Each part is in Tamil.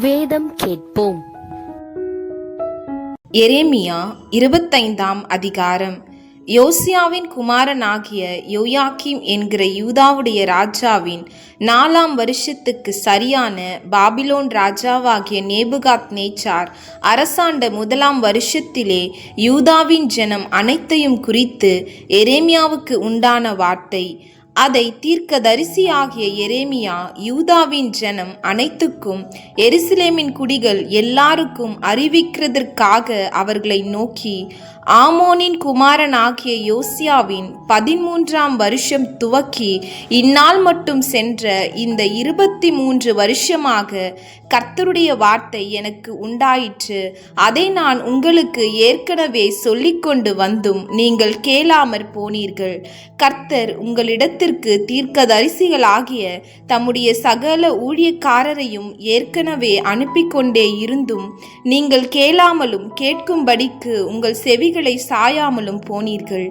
வேதம் கேட்போம். எரேமியா 25ஆம் அதிகாரம். யோசியாவின் குமாரனாகிய யோயாக்கீம் என்கிற யூதாவுடைய ராஜாவின் 4ஆம் வருஷத்துக்கு சரியான பாபிலோன் ராஜாவாகிய நேபுகாத் நேச்சார் அரசாண்ட 1ஆம் வருஷத்திலே யூதாவின் ஜனம் அனைத்தையும் குறித்து எரேமியாவுக்கு உண்டான வார்த்தை. அதை தீர்க்கதரிசியாகிய எரேமியா யூதாவின் ஜனம் அனைத்துக்கும் எருசலேமின் குடிகள் எல்லாருக்கும் அறிவிக்கிறதற்காக அவர்களை நோக்கி, ஆமோனின் குமாரனாகிய யோசியாவின் 13ஆம் வருஷம் துவக்கி இந்நாள் மட்டும் சென்ற இந்த 23 வருஷமாக கர்த்தருடைய வார்த்தை எனக்கு உண்டாயிற்று. அதை நான் உங்களுக்கு ஏற்கனவே சொல்லிக்கொண்டு வந்தும் நீங்கள் கேளாமற் போனீர்கள். கர்த்தர் உங்களிடத்திற்கு தீர்க்கதரிசிகளாகிய தம்முடைய சகல ஊழியக்காரரையும் ஏற்கனவே அனுப்பி கொண்டே இருந்தும் நீங்கள் கேளாமலும் கேட்கும்படிக்கு உங்கள் செவிகளை சாயாமலும் போனீர்கள்.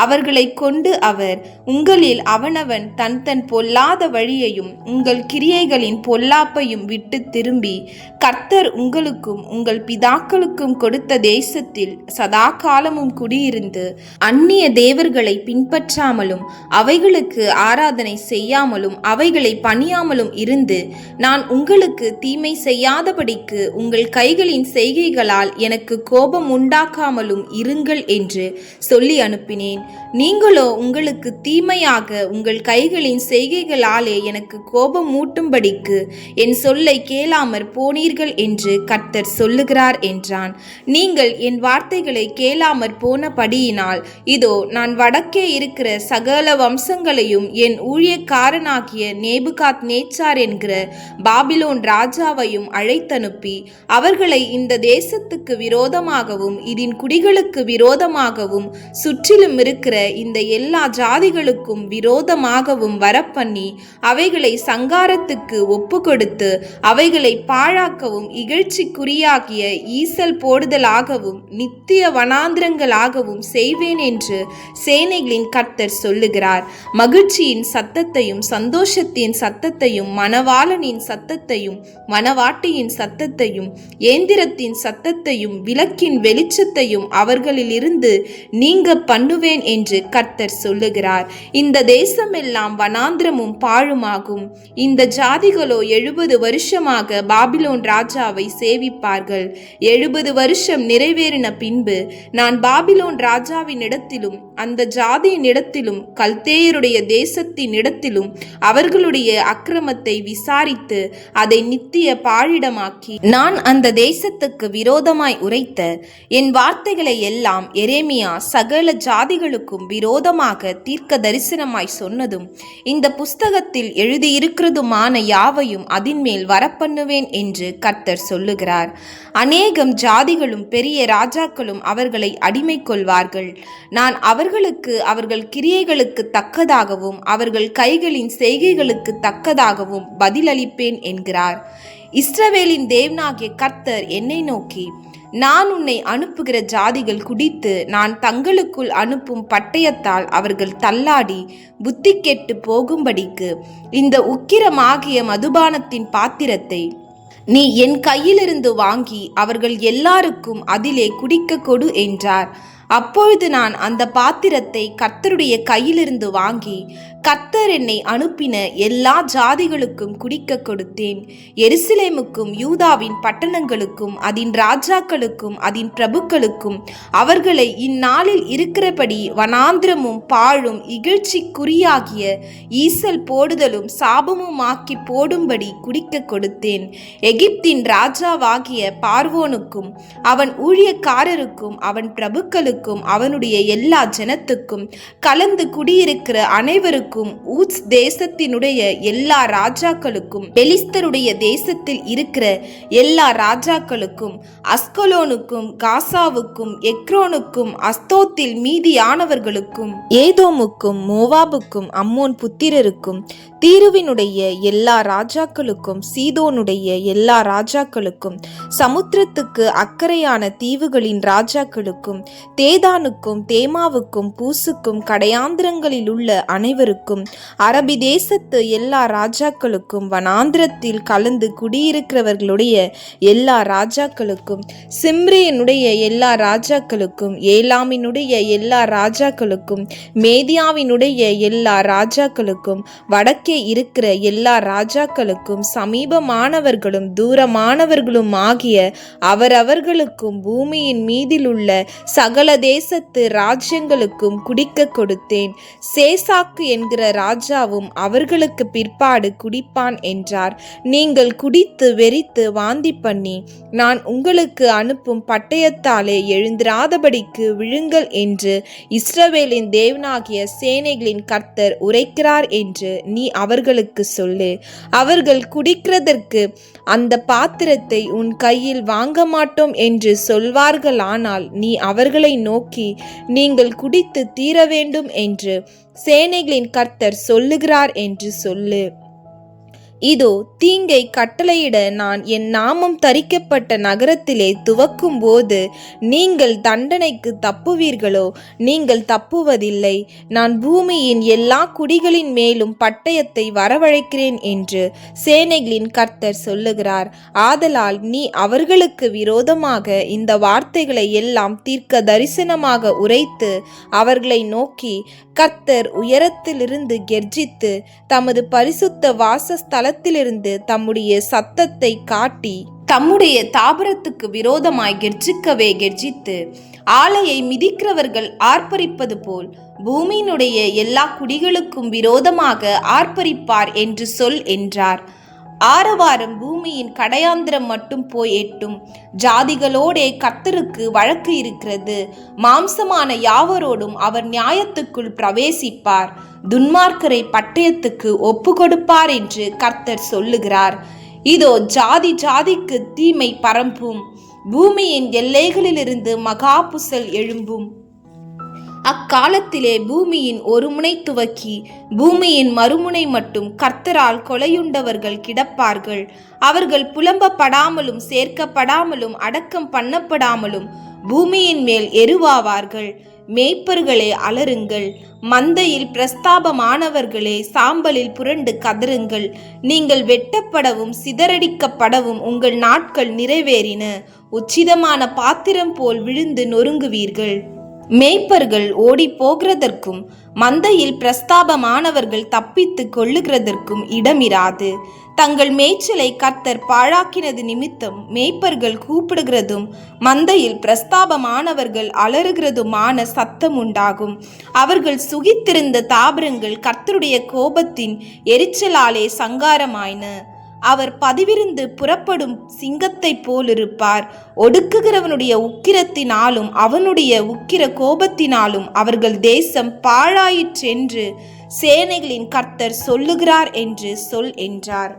அவர்களை கொண்டு அவர் உங்களில் அவனவன் தன் தன் பொல்லாத வழியையும் உங்கள் கிரியைகளின் பொல்லாப்பையும் விட்டு திரும்பி கர்த்தர் உங்களுக்கும் உங்கள் பிதாக்களுக்கும் கொடுத்த தேசத்தில் சதா காலமும் குடியிருந்து அந்நிய தேவர்களை பின்பற்றாமலும் அவைகளுக்கு ஆராதனை செய்யாமலும் அவைகளை பணியாமலும் இருந்து நான் உங்களுக்கு தீமை செய்யாதபடிக்கு உங்கள் கைகளின் செய்கைகளால் எனக்கு கோபம் உண்டாக்காமலும் இருங்கள் என்று சொல்லி அனுப்பினேன். நீங்களோ உங்களுக்கு தீமையாக உங்கள் கைகளின் செய்கைகளாலே எனக்கு கோபம் மூட்டும்படிக்கு என் சொல்லை கேளாமற் போனீர்கள் என்று கர்த்தர் சொல்லுகிறார் என்றான். நீங்கள் என் வார்த்தைகளை கேளாமற் போனபடியினால் இதோ நான் வடக்கே இருக்கிற சகல வம்சங்களையும் என் ஊழியக்காரனாகிய நேபுகாத் நேச்சார் என்கிற பாபிலோன் ராஜாவையும் அழைத்தனுப்பி அவர்களை இந்த தேசத்துக்கு விரோதமாகவும் இதன் குடிகளுக்கு விரோதமாகவும் சுற்றிலும் இருக்கிற இந்த எல்லா ஜாதிகளுக்கும் விரோதமாகவும் வரப்பண்ணி அவைகளை சங்காரத்துக்கு ஒப்பு கொடுத்து அவைகளை பாழாக்கவும் இகழ்ச்சிக்குரியாகிய ஈசல் போடுதலாகவும் நித்திய வனாந்திரங்களாகவும் செய்வேன் என்று சேனைகளின் கர்த்தர் சொல்லுகிறார். மகிழ்ச்சியின் சத்தத்தையும் சந்தோஷத்தின் சத்தத்தையும் மணவாளனின் சத்தத்தையும் மணவாட்டியின் சத்தத்தையும் ஏந்திரத்தின் சத்தத்தையும் விளக்கின் வெளிச்சத்தையும் அவர்களிலிருந்து நீங்க பண்ணுவேன் என்று கர்த்தர் சொல்லுகிறார். இந்த தேசமெல்லாம் வனாந்திரமும் பாழுமாகும். இந்த ஜாதிகளோ 70 வருஷமாக பாபிலோன் ராஜாவை சேவிப்பார்கள். 70 வருஷம் நிறைவேறின பின்பு நான் பாபிலோன் ராஜாவின் இடத்திலும் அந்த ஜாதியின் இடத்திலும் கல்தேயருடைய தேசத்தின் இடத்திலும் அவர்களுடைய அக்கிரமத்தை விசாரித்து அதை நித்திய பாழிடமாக்கி நான் அந்த தேசத்துக்கு விரோதமாய் உரைத்த என் வார்த்தைகளை எல்லாம் எரேமியா சகல ஜாதிகளுக்கும் விரோதமாக தீர்க்க தரிசனமாய் சொன்னதும் இந்த புஸ்தகத்தில் எழுதியிருக்கிறதுமான யாவையும் அதின்மேல் வரப்பண்ணுவேன் என்று கர்த்தர் சொல்லுகிறார். அநேகம் ஜாதிகளும் பெரிய ராஜாக்களும் அவர்களை அடிமை கொள்வார்கள். நான் அவர்களுக்கு அவர்கள் கிரியைகளுக்கு தக்கதாகவும் அவர்கள் கைகளின் செய்கைகளுக்கு தக்கதாகவும் பதிலளிப்பேன் என்கிறார். இஸ்ரவேலின் தேவனாகிய கர்த்தர் என்னை நோக்கி, நான் உன்னை அனுப்புகிற ஜாதிகள் குடித்து நான் தங்களுக்குள் அனுப்பும் பட்டயத்தால் அவர்கள் தள்ளாடி புத்தி கெட்டு போகும்படிக்கு இந்த உக்கிரமாகிய மதுபானத்தின் பாத்திரத்தை நீ என் கையிலிருந்து வாங்கி அவர்கள் எல்லாருக்கும் அதிலே குடிக்க கொடு என்றார். அப்பொழுது நான் அந்த பாத்திரத்தை கர்த்தருடைய கையிலிருந்து வாங்கி கர்த்தர் என்னை அனுப்பின எல்லா ஜாதிகளுக்கும் குடிக்க கொடுத்தேன். எருசலேமுக்கும் யூதாவின் பட்டணங்களுக்கும் அதன் ராஜாக்களுக்கும் அதன் பிரபுக்களுக்கும் அவர்களை இந்நாளில் இருக்கிறபடி வனாந்திரமும் பாழும் இகழ்ச்சிக்குரியாகிய ஈசல் போடுதலும் சாபமுமாக்கி போடும்படி குடிக்க கொடுத்தேன். எகிப்தின் ராஜாவாகிய பார்வோனுக்கும் அவன் ஊழியக்காரருக்கும் அவன் பிரபுக்களுக்கும் அவனுடைய எல்லா ஜனத்துக்கும் கலந்து குடியிருக்கிற அனைவருக்கும் ஊத்ஸ் தேசத்தினுடைய எல்லா ராஜாக்களுக்கும் பெலிஸ்தருடைய தேசத்தில் இருக்கிற எல்லா ராஜாக்களுக்கும் அஸ்கலோனுக்கும் காசாவுக்கும் எக்ரோனுக்கும் அஸ்தோத்தில் மீதியானவர்களுக்கும் ஏதோமுக்கும் மோவாபுக்கும் அம்மோன் புத்திரருக்கும் தீருவினுடைய எல்லா ராஜாக்களுக்கும் சீதோனுடைய எல்லா ராஜாக்களுக்கும் சமுத்திரத்துக்கு அக்கறையான தீவுகளின் ராஜாக்களுக்கும் தேதானுக்கும் தேமாவுக்கும் பூசுக்கும் கடையாந்திரங்களில் உள்ள அனைவருக்கும் அரபி தேசத்து எல்லா ராஜாக்களுக்கும் வனாந்திரத்தில் கலந்து குடியிருக்கிறவர்களுடைய எல்லா ராஜாக்களுக்கும் சிம்ரியனுடைய எல்லா ராஜாக்களுக்கும் ஏலாமினுடைய எல்லா ராஜாக்களுக்கும் மேதியாவினுடைய எல்லா ராஜாக்களுக்கும் வடக்கே இருக்கிற எல்லா ராஜாக்களுக்கும் சமீபமானவர்களும் தூரமானவர்களும் ஆகிய அவரவர்களுக்கும் பூமியின் மீதிலுள்ள சகல தேசத்து ராஜ்யங்களுக்கும் குடிக்க கொடுத்தேன். சேசாக்கு என்கிற ராஜாவும் அவர்களுக்கு பிற்பாடு குடிப்பான் என்றார். நீங்கள் குடித்து வெறித்து வாந்தி பண்ணி நான் உங்களுக்கு அனுப்பும் பட்டயத்தாலே எழுந்திராதபடிக்கு விழுங்கள் என்று இஸ்ரவேலின் தேவனாகிய சேனைகளின் கர்த்தர் உரைக்கிறார் என்று நீ அவர்களுக்கு சொல்லு. அவர்கள் குடிக்கிறதற்கு அந்த பாத்திரத்தை உன் கையில் வாங்க மாட்டோம் என்று சொல்வார்களானால் நீ அவர்களை நோக்கி நீங்கள் குடித்து தீர வேண்டும் என்று சேனைகளின் கர்த்தர் சொல்லுகிறார் என்று சொல்லு. இதோ தீங்கை கட்டளையிட நான் என் நாமம் தரிக்கப்பட்ட நகரத்திலே துவக்கும் போது நீங்கள் தண்டனைக்கு தப்புவீர்களோ? நீங்கள் தப்புவதில்லை. நான் பூமியின் எல்லா குடிகளின் மேலும் பட்டயத்தை வரவழைக்கிறேன் என்று சேனைகளின் கர்த்தர் சொல்லுகிறார். ஆதலால் நீ அவர்களுக்கு விரோதமாக இந்த வார்த்தைகளை எல்லாம் தீர்க்க தரிசனமாக உரைத்து அவர்களை நோக்கி, கர்த்தர் உயரத்திலிருந்து கெர்ஜித்து தமது பரிசுத்த வாசஸ்தலத்திலிருந்து தம்முடைய சத்தத்தை காட்டி தம்முடைய தாபரத்துக்கு விரோதமாய் கெர்ஜிக்கவே கெர்ஜித்து ஆலையை மிதிக்கிறவர்கள் ஆர்ப்பரிப்பது போல் பூமியினுடைய எல்லா குடிகளுக்கும் விரோதமாக ஆர்ப்பரிப்பார் என்று சொல் என்றார். ஆரவாரம் பூமியின் கடையாந்திரம் மட்டும் போய் எட்டும். ஜாதிகளோடே கர்த்தருக்கு வழக்கு இருக்கிறது. மாம்சமான யாவரோடும் அவர் நியாயத்துக்குள் பிரவேசிப்பார். துன்மார்க்கரை பட்டயத்துக்கு ஒப்பு கொடுப்பார் என்று கர்த்தர் சொல்லுகிறார். இதோ ஜாதி ஜாதிக்கு தீமை பரம்பும். பூமியின் எல்லைகளிலிருந்து மகா புசல் எழும்பும். அக்காலத்திலே பூமியின் ஒரு முனை துவக்கி பூமியின் மறுமுனை மட்டும் கர்த்தரால் கொலையுண்டவர்கள் கிடப்பார்கள். அவர்கள் புலம்பப்படாமலும் சேர்க்கப்படாமலும் அடக்கம் பண்ணப்படாமலும் பூமியின் மேல் எருவாவார்கள். மேய்ப்பர்களே அலறுங்கள், மந்தையில் பிரஸ்தாபமானவர்களே சாம்பலில் புரண்டு கதறுங்கள். நீங்கள் வெட்டப்படவும் சிதறடிக்கப்படவும் உங்கள் நாட்கள் நிறைவேறின. உச்சிதமான பாத்திரம் போல் விழுந்து நொறுங்குவீர்கள். மேய்ப்பர்கள் ஓடி போகிறதற்கும் மந்தையில் பிரஸ்தாபமானவர்கள் தப்பித்து கொள்ளுகிறதற்கும் இடமிராது. தங்கள் மேய்ச்சலை கர்த்தர் பாழாக்கினது நிமித்தம் மேய்ப்பர்கள் கூப்பிடுகிறதும் மந்தையில் பிரஸ்தாபமானவர்கள் அலறுகிறதுமான சத்தம் உண்டாகும். அவர்கள் சுகித்திருந்த தாபரங்கள் கர்த்தருடைய கோபத்தின் எரிச்சலாலே சங்காரமாயின. அவர் பதிவிருந்து புறப்படும் சிங்கத்தை போலிருப்பார். ஒடுக்குகிறவனுடைய உக்கிரத்தினாலும் அவனுடைய உக்கிர கோபத்தினாலும் அவர்கள் தேசம் பாழாயிற்றென்று சேனைகளின் கர்த்தர் சொல்லுகிறார் என்று சொல் என்றார்.